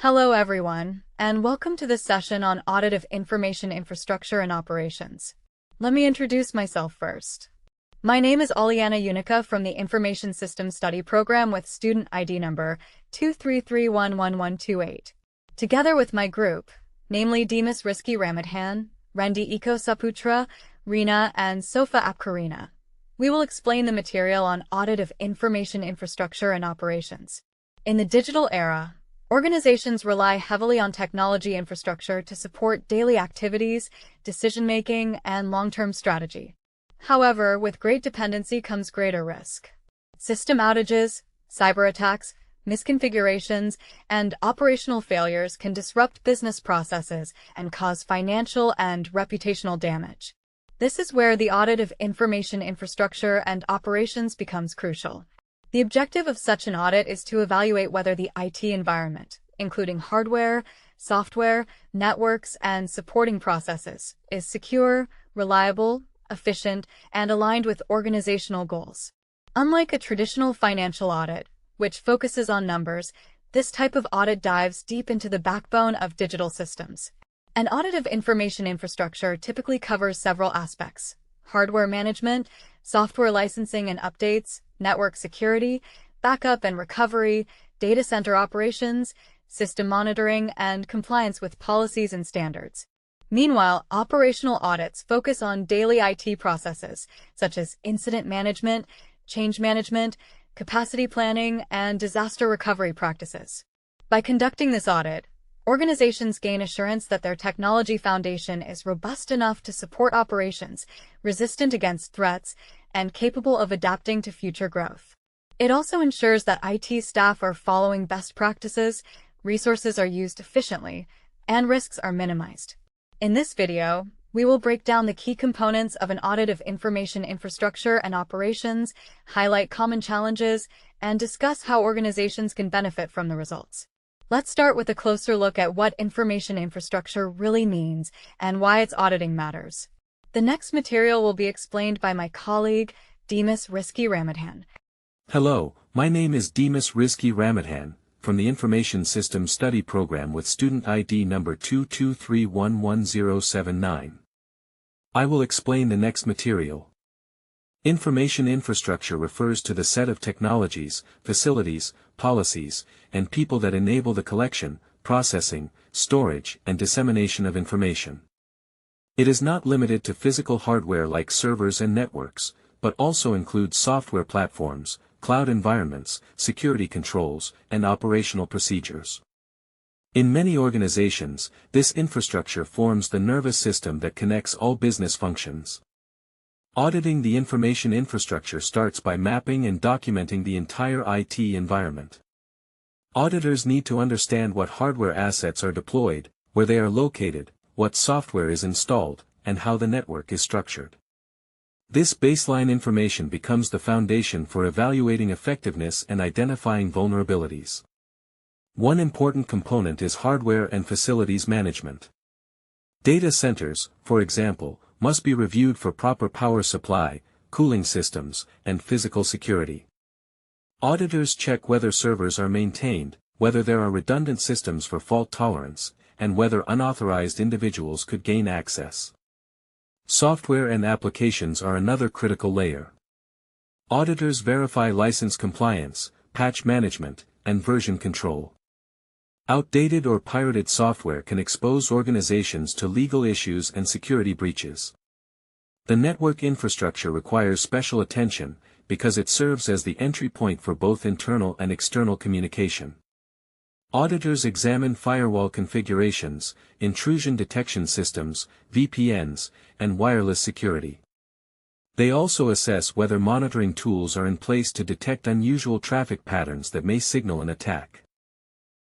Hello everyone, and welcome to this session on Audit of Information Infrastructure and Operations. Let me introduce myself first. My name is Aliana Unica from the Information System Study Program with student ID number 2331128. Together with my group, namely Dimas Rizky Ramadhan, Rendi Eko Saputra, Rina, and Sofa Apkarina, we will explain the material on Audit of Information Infrastructure and Operations. In the digital era, organizations rely heavily on technology infrastructure to support daily activities, decision-making, and long-term strategy. However, with great dependency comes greater risk. System outages, cyber attacks, misconfigurations, and operational failures can disrupt business processes and cause financial and reputational damage. This is where the audit of information infrastructure and operations becomes crucial. The objective of such an audit is to evaluate whether the IT environment, including hardware, software, networks, and supporting processes, is secure, reliable, efficient, and aligned with organizational goals. Unlike a traditional financial audit, which focuses on numbers, this type of audit dives deep into the backbone of digital systems. An audit of information infrastructure typically covers several aspects: hardware management, software licensing and updates, network security, backup and recovery, data center operations, system monitoring, and compliance with policies and standards. Meanwhile, operational audits focus on daily IT processes, such as incident management, change management, capacity planning, and disaster recovery practices. By conducting this audit, organizations gain assurance that their technology foundation is robust enough to support operations, resistant against threats, and capable of adapting to future growth. It also ensures that IT staff are following best practices, resources are used efficiently, and risks are minimized. In this video, we will break down the key components of an audit of information infrastructure and operations, highlight common challenges, and discuss how organizations can benefit from the results. Let's start with a closer look at what information infrastructure really means and why its auditing matters. The next material will be explained by my colleague, Dimas Rizky Ramadhan. Hello, my name is Dimas Rizky Ramadhan, from the Information System Study Program with student ID number 223111079. I will explain the next material. Information infrastructure refers to the set of technologies, facilities, policies, and people that enable the collection, processing, storage, and dissemination of information. It is not limited to physical hardware like servers and networks, but also includes software platforms, cloud environments, security controls, and operational procedures. In many organizations, this infrastructure forms the nervous system that connects all business functions. Auditing the information infrastructure starts by mapping and documenting the entire IT environment. Auditors need to understand what hardware assets are deployed, where they are located, what software is installed, and how the network is structured. This baseline information becomes the foundation for evaluating effectiveness and identifying vulnerabilities. One important component is hardware and facilities management. Data centers, for example, must be reviewed for proper power supply, cooling systems, and physical security. Auditors check whether servers are maintained, whether there are redundant systems for fault tolerance, and whether unauthorized individuals could gain access. Software and applications are another critical layer. Auditors verify license compliance, patch management, and version control. Outdated or pirated software can expose organizations to legal issues and security breaches. The network infrastructure requires special attention, because it serves as the entry point for both internal and external communication. Auditors examine firewall configurations, intrusion detection systems, VPNs, and wireless security. They also assess whether monitoring tools are in place to detect unusual traffic patterns that may signal an attack.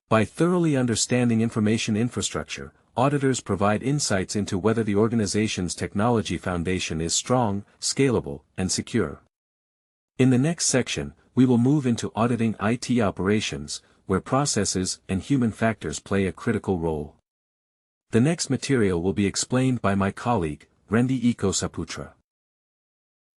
By thoroughly understanding information infrastructure, auditors provide insights into whether the organization's technology foundation is strong, scalable, and secure. In the next section, we will move into auditing IT operations, where processes and human factors play a critical role. The next material will be explained by my colleague, Rendi Eko Saputra.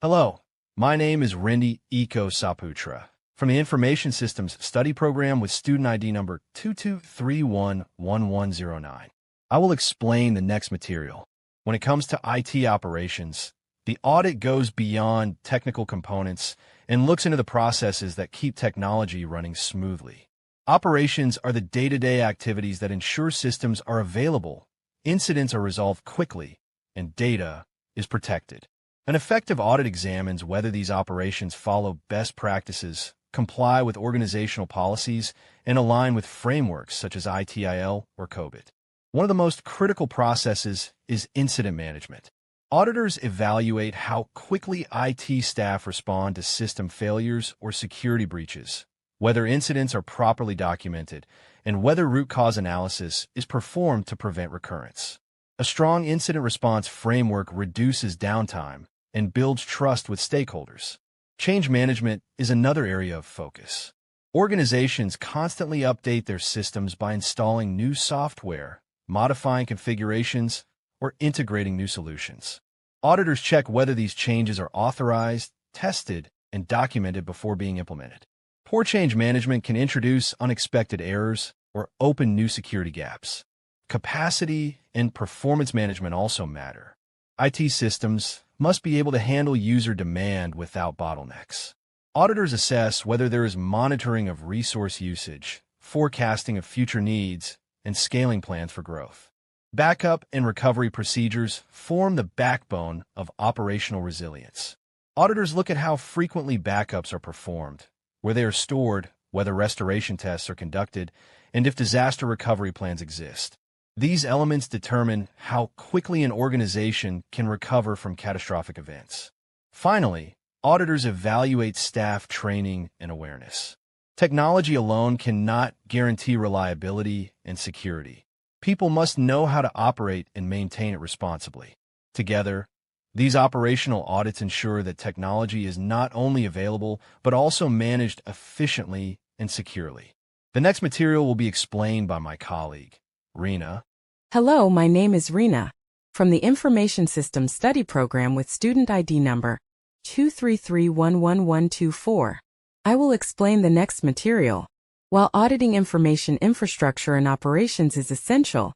Hello, my name is Rendi Eko Saputra. from the Information Systems Study Program with student ID number 22311109. I will explain the next material. When it comes to IT operations, the audit goes beyond technical components and looks into the processes that keep technology running smoothly. Operations are the day-to-day activities that ensure systems are available, incidents are resolved quickly, and data is protected. An effective audit examines whether these operations follow best practices, comply with organizational policies, and align with frameworks such as ITIL or COBIT. One of the most critical processes is incident management. Auditors evaluate how quickly IT staff respond to system failures or security breaches, whether incidents are properly documented, and whether root cause analysis is performed to prevent recurrence. A strong incident response framework reduces downtime and builds trust with stakeholders. Change management is another area of focus. Organizations constantly update their systems by installing new software, modifying configurations, or integrating new solutions. Auditors check whether these changes are authorized, tested, and documented before being implemented. Poor change management can introduce unexpected errors or open new security gaps. Capacity and performance management also matter. IT systems must be able to handle user demand without bottlenecks. Auditors assess whether there is monitoring of resource usage, forecasting of future needs, and scaling plans for growth. Backup and recovery procedures form the backbone of operational resilience. Auditors look at how frequently backups are performed, where they are stored, whether restoration tests are conducted, and if disaster recovery plans exist. These elements determine how quickly an organization can recover from catastrophic events. Finally, auditors evaluate staff training and awareness. Technology alone cannot guarantee reliability and security. People must know how to operate and maintain it responsibly. Together, these operational audits ensure that technology is not only available, but also managed efficiently and securely. The next material will be explained by my colleague, Rena. Hello, my name is Rena, from the Information Systems Study Program with student ID number 2331124. I will explain the next material. While auditing information infrastructure and operations is essential,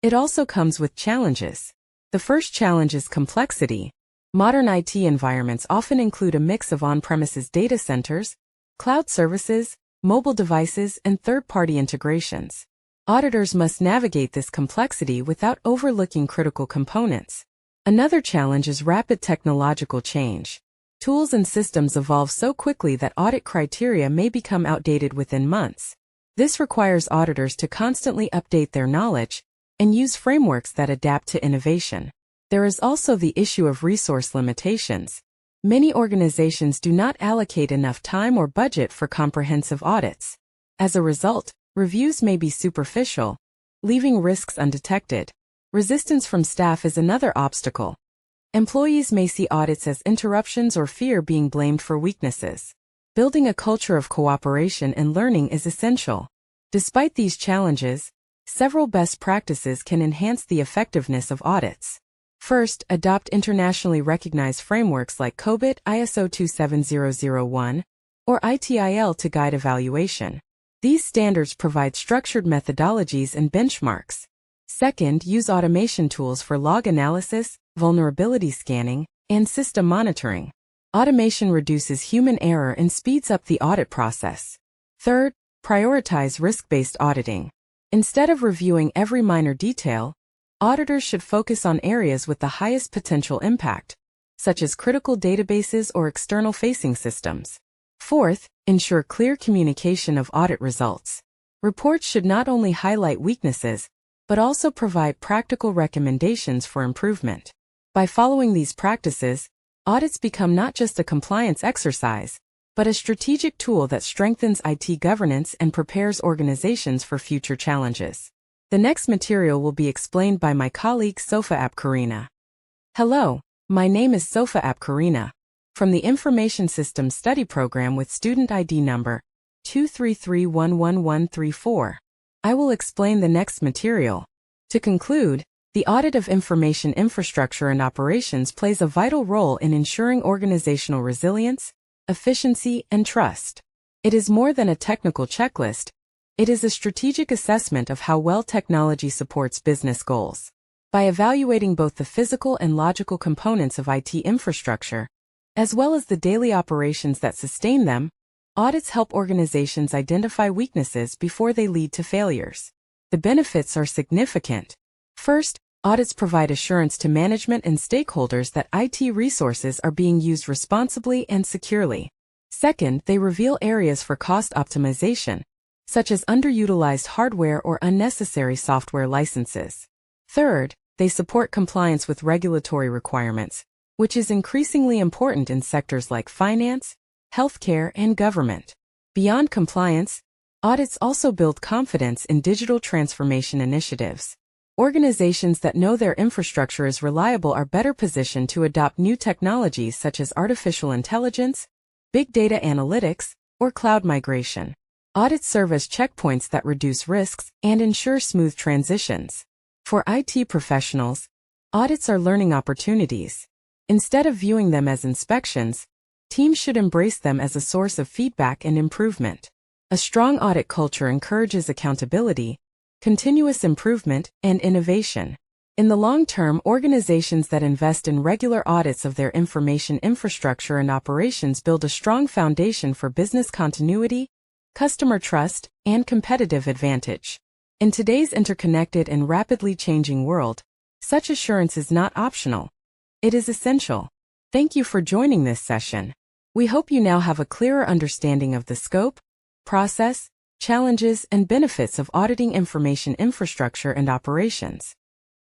it also comes with challenges. The first challenge is complexity. Modern IT environments often include a mix of on-premises data centers, cloud services, mobile devices, and third-party integrations. Auditors must navigate this complexity without overlooking critical components. Another challenge is rapid technological change. Tools and systems evolve so quickly that audit criteria may become outdated within months. This requires auditors to constantly update their knowledge and use frameworks that adapt to innovation. There is also the issue of resource limitations. Many organizations do not allocate enough time or budget for comprehensive audits. As a result, reviews may be superficial, leaving risks undetected. Resistance from staff is another obstacle. Employees may see audits as interruptions or fear being blamed for weaknesses. Building a culture of cooperation and learning is essential. Despite these challenges, several best practices can enhance the effectiveness of audits. First, adopt internationally recognized frameworks like COBIT, ISO 27001, or ITIL to guide evaluation. These standards provide structured methodologies and benchmarks. Second, use automation tools for log analysis, vulnerability scanning, and system monitoring. Automation reduces human error and speeds up the audit process. Third, prioritize risk-based auditing. Instead of reviewing every minor detail, auditors should focus on areas with the highest potential impact, such as critical databases or external-facing systems. Fourth, ensure clear communication of audit results. Reports should not only highlight weaknesses, but also provide practical recommendations for improvement. By following these practices, audits become not just a compliance exercise, but a strategic tool that strengthens IT governance and prepares organizations for future challenges. The next material will be explained by my colleague Sofa Apkarina. Hello, my name is Sofa Apkarina, from the Information Systems Study Program with student ID number 2331134. I will explain the next material. To conclude, the audit of information infrastructure and operations plays a vital role in ensuring organizational resilience, efficiency, and trust. It is more than a technical checklist. It is a strategic assessment of how well technology supports business goals. By evaluating both the physical and logical components of IT infrastructure, as well as the daily operations that sustain them, audits help organizations identify weaknesses before they lead to failures. The benefits are significant. First, audits provide assurance to management and stakeholders that IT resources are being used responsibly and securely. Second, they reveal areas for cost optimization, such as underutilized hardware or unnecessary software licenses. Third, they support compliance with regulatory requirements, which is increasingly important in sectors like finance, healthcare, and government. Beyond compliance, audits also build confidence in digital transformation initiatives. Organizations that know their infrastructure is reliable are better positioned to adopt new technologies such as artificial intelligence, big data analytics, or cloud migration. Audits serve as checkpoints that reduce risks and ensure smooth transitions. For IT professionals, audits are learning opportunities. Instead of viewing them as inspections, teams should embrace them as a source of feedback and improvement. A strong audit culture encourages accountability, continuous improvement, and innovation. In the long term, organizations that invest in regular audits of their information infrastructure and operations build a strong foundation for business continuity, customer trust, and competitive advantage. In today's interconnected and rapidly changing world, such assurance is not optional. It is essential. Thank you for joining this session. We hope you now have a clearer understanding of the scope, process, challenges, and benefits of auditing information infrastructure and operations.